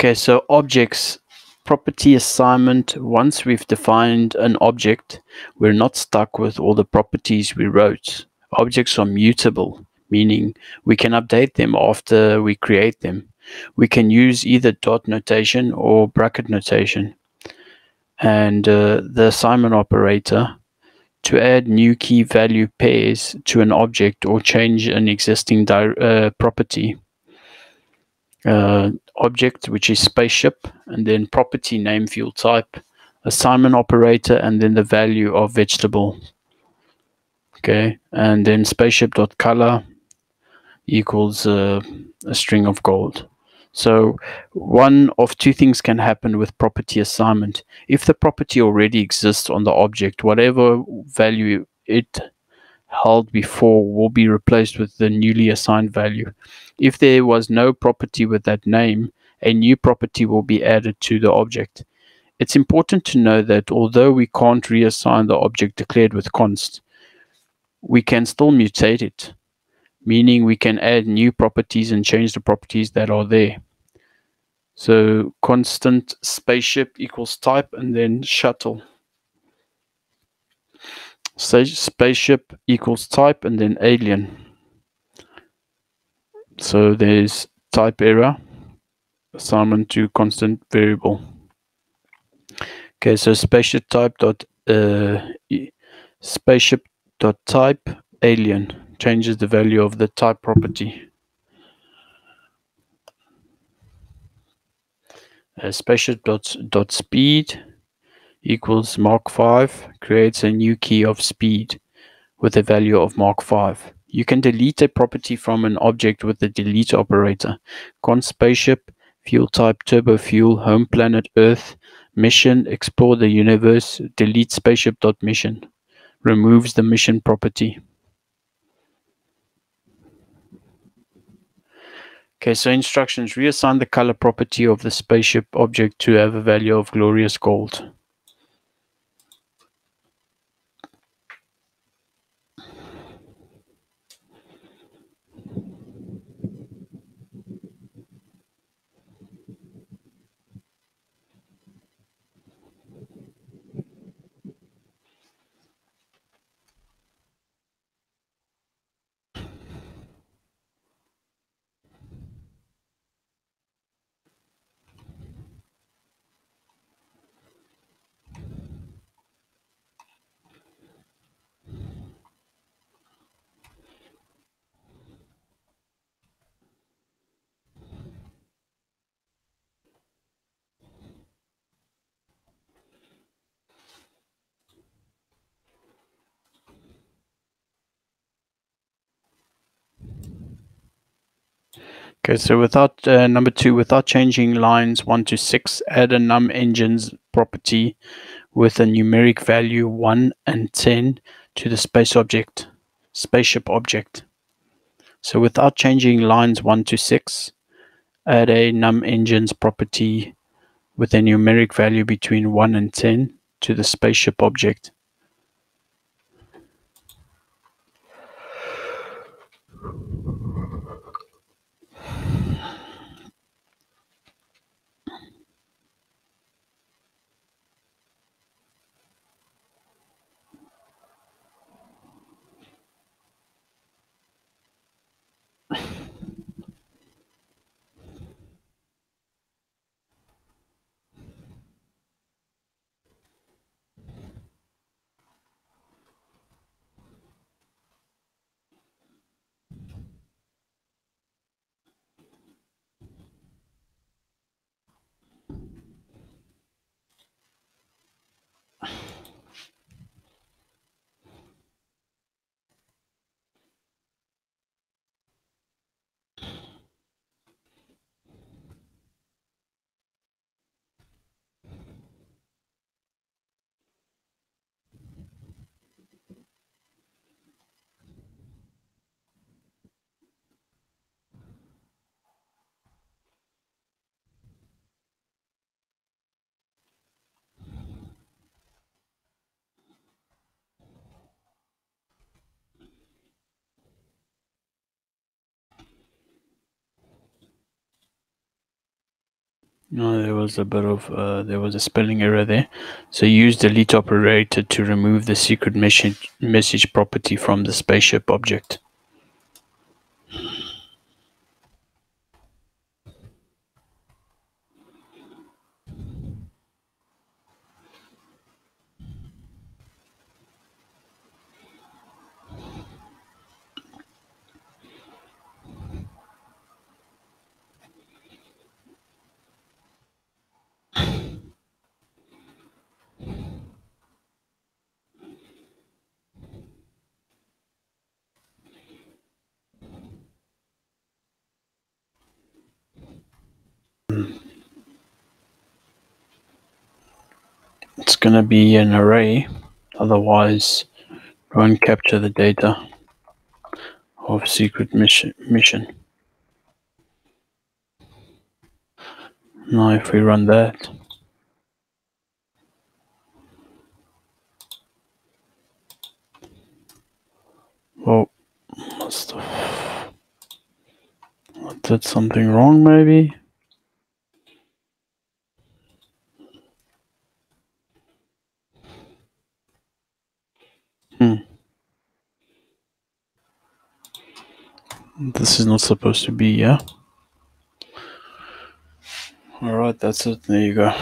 Okay, so objects, property assignment. Once we've defined an object, we're not stuck with all the properties we wrote. Objects are mutable, meaning we can update them after we create them. We can use either dot notation or bracket notation. And the assignment operator to add new key value pairs to an object or change an existing property. Object, which is spaceship, and then property name field type, assignment operator, and then the value of vegetable. Okay, and then spaceship.color equals a string of gold. So one of two things can happen with property assignment. If the property already exists on the object, whatever value it held before will be replaced with the newly assigned value. If there was no property with that name, a new property will be added to the object. It's important to know that although we can't reassign the object declared with const, we can still mutate it, meaning we can add new properties and change the properties that are there. So constant spaceship equals type and then shuttle. Spaceship equals type and then alien. So there's type error, assignment to constant variable. Okay, so spaceship type dot spaceship dot type alien changes the value of the type property. Spaceship dot speed equals Mark 5 creates a new key of speed with a value of Mark 5. You can delete a property from an object with the delete operator. Const spaceship, fuel type turbo fuel, home planet Earth, mission, explore the universe, delete spaceship.mission. Removes the mission property. Okay, so instructions. Reassign the color property of the spaceship object to have a value of glorious gold. Okay, so without number 2, without changing lines 1 to 6, add a num engines property with a numeric value 1 and 10 to the spaceship object. So without changing lines 1 to 6, add a num engines property with a numeric value between 1 and 10 to the spaceship object. No, there was a bit of there was a spelling error there. So use delete operator to remove the secret message property from the spaceship object. It's going to be an array, otherwise it won't capture the data of secret mission. Now if we run that, well, I did something wrong maybe. This is not supposed to be, yeah? Alright, that's it. There you go.